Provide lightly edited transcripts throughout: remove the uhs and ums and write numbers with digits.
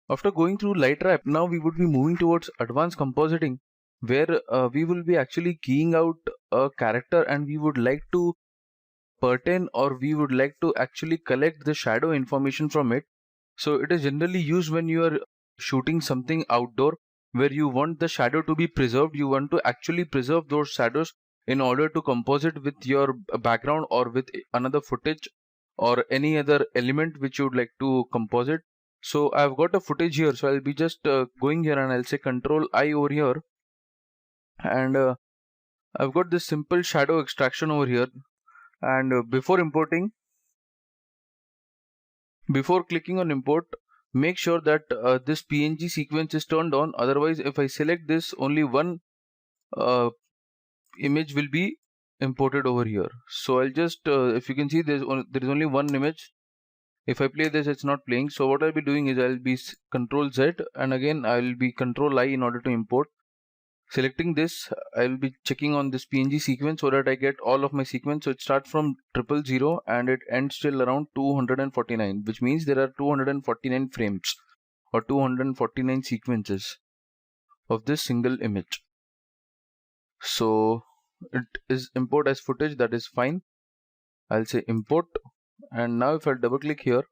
After going through light wrap, now we would be moving towards advanced compositing, where we will be actually keying out a character and we would like to pertain, or we would like to actually collect the shadow information from it. So it is generally used when you are shooting something outdoor where you want the shadow to be preserved. You want to actually preserve those shadows in order to composite with your background or with another footage or any other element which you would like to composite. So I've got a footage here, so I'll be just going here and I'll say Control I over here, and I've got this simple shadow extraction over here. And before clicking on import, make sure that this PNG sequence is turned on. Otherwise, if I select this, only one uh, image will be imported over here. So I'll just, if you can see, there is only one image. If I play this, it's not playing. So what I'll be doing is I'll be Control Z, and again I'll be Control I in order to import. Selecting this, I will be checking on this PNG sequence so that I get all of my sequence. So it starts from 000 and it ends till around 249, which means there are 249 frames or 249 sequences of this single image. So it is import as footage, that is fine. I'll say import, and now if I double click here,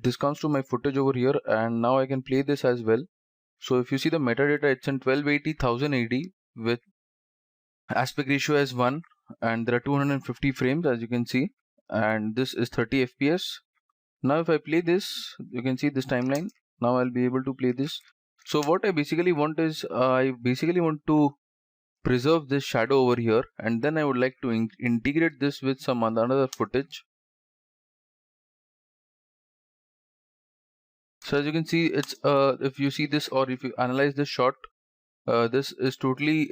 this comes to my footage over here, and now I can play this as well. So if you see the metadata, it's in 1280 1080 with aspect ratio as 1, and there are 250 frames as you can see, and this is 30 fps. Now if I play this, you can see this timeline. Now I'll be able to play this. So what I basically want is I basically want to preserve this shadow over here, and then I would like to integrate this with some another footage. So as you can see, it's if you see this, or if you analyze this shot, this is totally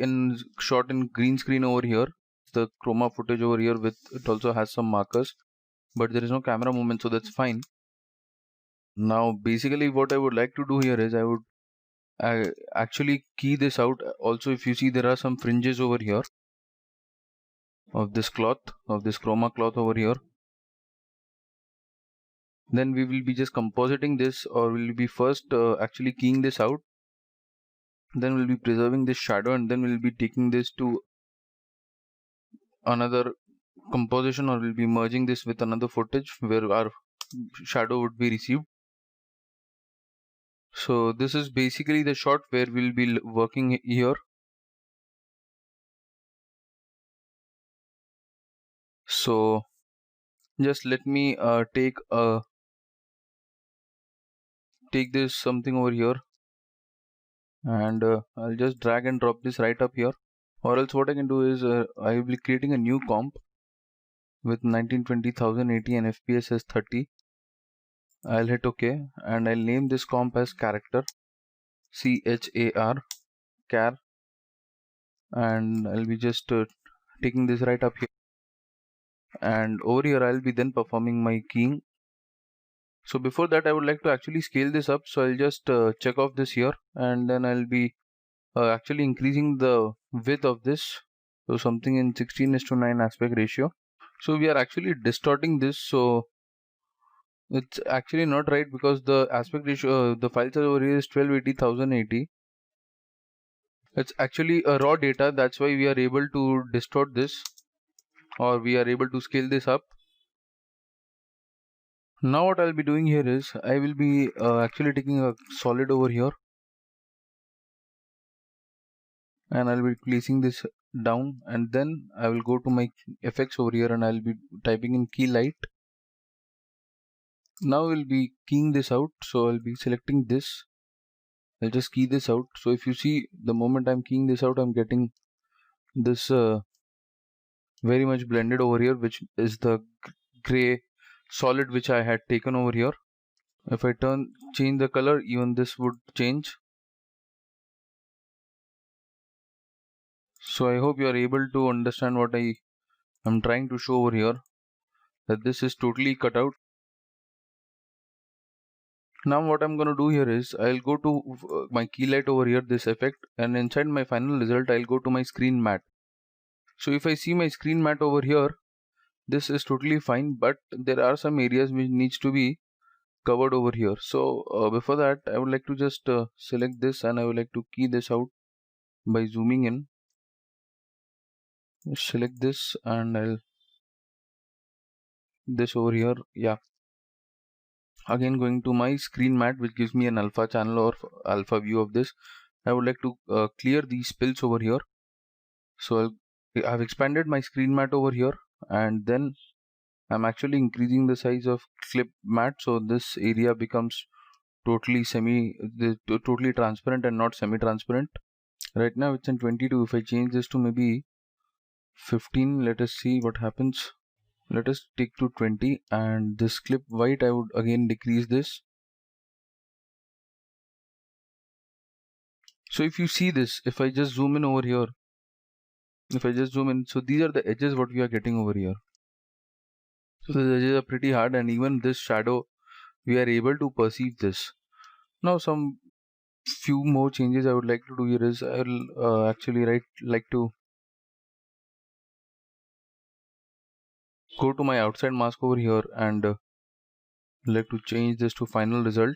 shot in green screen over here. The chroma footage over here, with it also has some markers, but there is no camera movement, so that's fine. Now basically what I would like to do here is I would actually key this out. Also, if you see, there are some fringes over here of this cloth, of this chroma cloth over here. Then we will be just compositing this, or we'll be first actually keying this out. Then we'll be preserving this shadow, and then we'll be taking this to another composition, or we'll be merging this with another footage where our shadow would be received. So this is basically the shot where we'll be working here. So just let me take this something over here, and I'll just drag and drop this right up here. Or else what I can do is I will be creating a new comp with 1920 1080 and FPS as 30. I'll hit OK, and I'll name this comp as character, char, and I'll be just taking this right up here, and over here I'll be then performing my keying. So before that, I would like to actually scale this up, so I'll just check off this here, and then I'll be actually increasing the width of this, so something in 16:9 aspect ratio. So we are actually distorting this, so it's actually not right, because the aspect ratio, the file size over here is 1280 1080. It's actually a raw data, that's why we are able to distort this, or we are able to scale this up. Now what I'll be doing here is I will be actually taking a solid over here, and I'll be placing this down, and then I will go to my effects over here, and I'll be typing in key light. Now we'll be keying this out, so I'll be selecting this. I'll just key this out. So if you see, the moment I'm keying this out, I'm getting this very much blended over here, which is the gray solid which I had taken over here. If I change the color, even this would change. So I hope you are able to understand what I am trying to show over here, that this is totally cut out. Now what I'm going to do here is I'll go to my key light over here, this effect, and inside my final result I'll go to my screen matte. So if I see my screen matte over here, this is totally fine, but there are some areas which needs to be covered over here. So before that, I would like to just select this, and I would like to key this out by zooming in. Select this, and I'll this over here. Yeah, again going to my screen mat, which gives me an alpha channel or alpha view of this. I would like to clear these spills over here. So I've expanded my screen mat over here, and then I'm actually increasing the size of clip mat, so this area becomes totally totally transparent and not semi-transparent. Right now it's in 22. If I change this to maybe 15, let us see what happens. Let us take to 20, and this clip white, I would again decrease this. So if you see this, if I just zoom in over here, so these are the edges what we are getting over here. So the edges are pretty hard, and even this shadow, we are able to perceive this. Now some few more changes I would like to do here is I'll actually like to go to my outside mask over here, and like to change this to final result.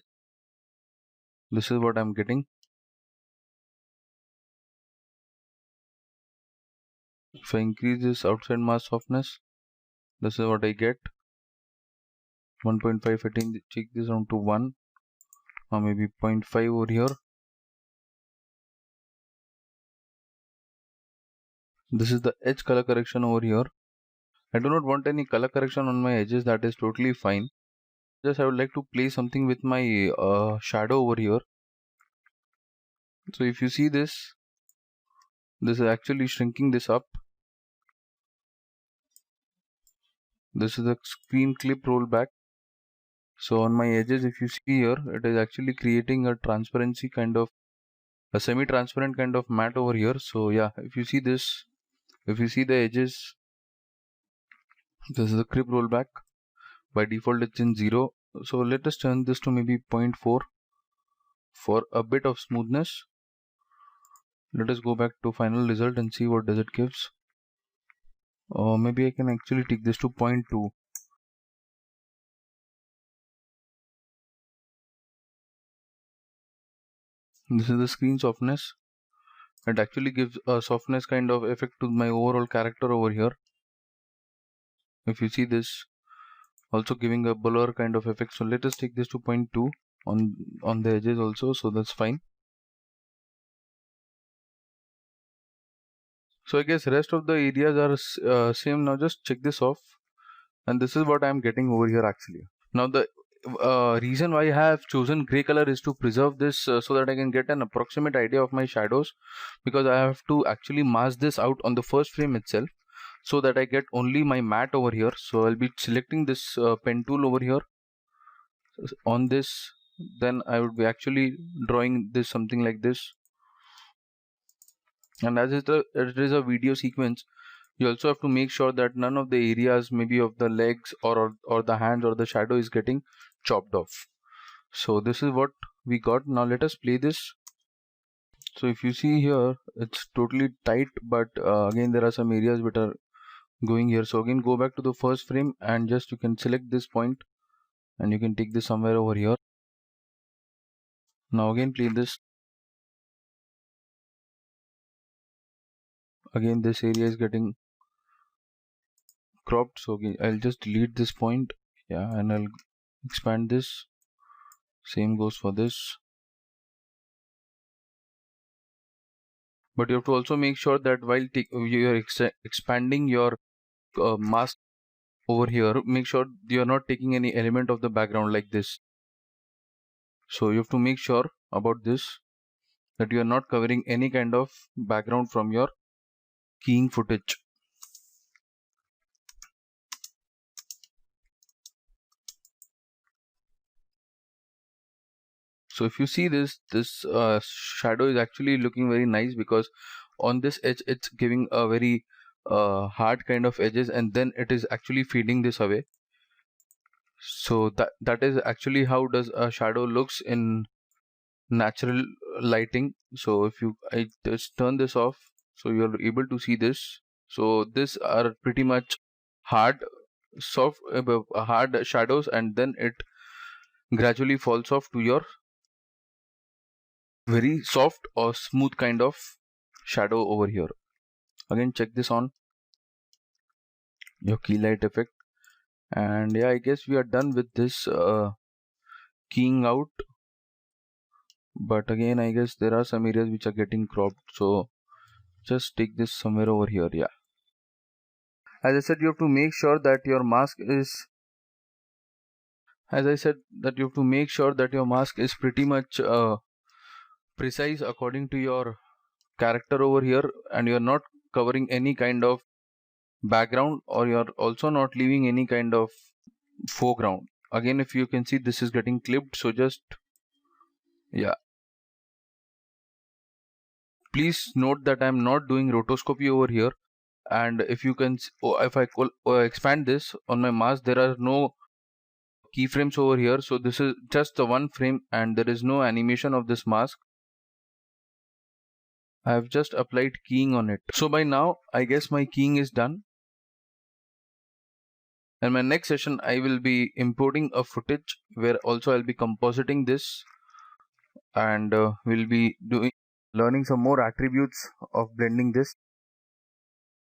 This is what I'm getting. If I increase this outside mask softness, this is what I get. 1.5, I take this down to 1, or maybe 0.5 over here. This is the edge color correction over here. I do not want any color correction on my edges, that is totally fine. Just I would like to play something with my shadow over here. So if you see this is actually shrinking this up. This is the screen clip rollback. So on my edges, if you see here, it is actually creating a transparency kind of, a semi-transparent kind of matte over here. So yeah, if you see this, if you see the edges, this is the clip rollback. By default, it's in 0. So let us turn this to maybe 0.4 for a bit of smoothness. Let us go back to final result and see what does it gives. Or maybe I can actually take this to 0.2. This is the screen softness. It actually gives a softness kind of effect to my overall character over here. If you see this, also giving a blur kind of effect. So let us take this to 0.2 on the edges also, so that's fine. So I guess rest of the areas are same. Now just check this off, and this is what I'm getting over here actually. Now the reason why I have chosen gray color is to preserve this so that I can get an approximate idea of my shadows, because I have to actually mask this out on the first frame itself so that I get only my matte over here. So I'll be selecting this pen tool over here on this, then I would be actually drawing this something like this. And as it is a video sequence, you also have to make sure that none of the areas maybe of the legs or the hands or the shadow is getting chopped off. So this is what we got. Now let us play this. So if you see here, it's totally tight, but again there are some areas which are going here. So again go back to the first frame and just you can select this point and you can take this somewhere over here. Now again play this. Again this area is getting cropped, so again I'll just delete this point, yeah, and I'll expand this. Same goes for this. But you have to also make sure that while you are expanding your mask over here, make sure you are not taking any element of the background like this. So you have to make sure about this, that you are not covering any kind of background from your keying footage. So if you see this shadow is actually looking very nice, because on this edge it's giving a very hard kind of edges, and then it is actually fading this away. So that is actually how does a shadow looks in natural lighting. So if I just turn this off, so you're able to see this. So these are pretty much hard hard shadows, and then it gradually falls off to your very soft or smooth kind of shadow over here. Again, check this on your key light effect, and yeah, I guess we are done with this keying out. But again, I guess there are some areas which are getting cropped, so just take this somewhere over here. Yeah, as I said, you have to make sure that your mask is pretty much precise according to your character over here, and you're not covering any kind of background, or you're also not leaving any kind of foreground. Again, if you can see, this is getting clipped, so just yeah, please note that I'm not doing rotoscopy over here. And if you can if I expand this on my mask, there are no keyframes over here, so this is just the one frame and there is no animation of this mask. I have just applied keying on it. So by now, I guess my keying is done. And my next session, I will be importing a footage where also I'll be compositing this, and we'll be learning some more attributes of blending this.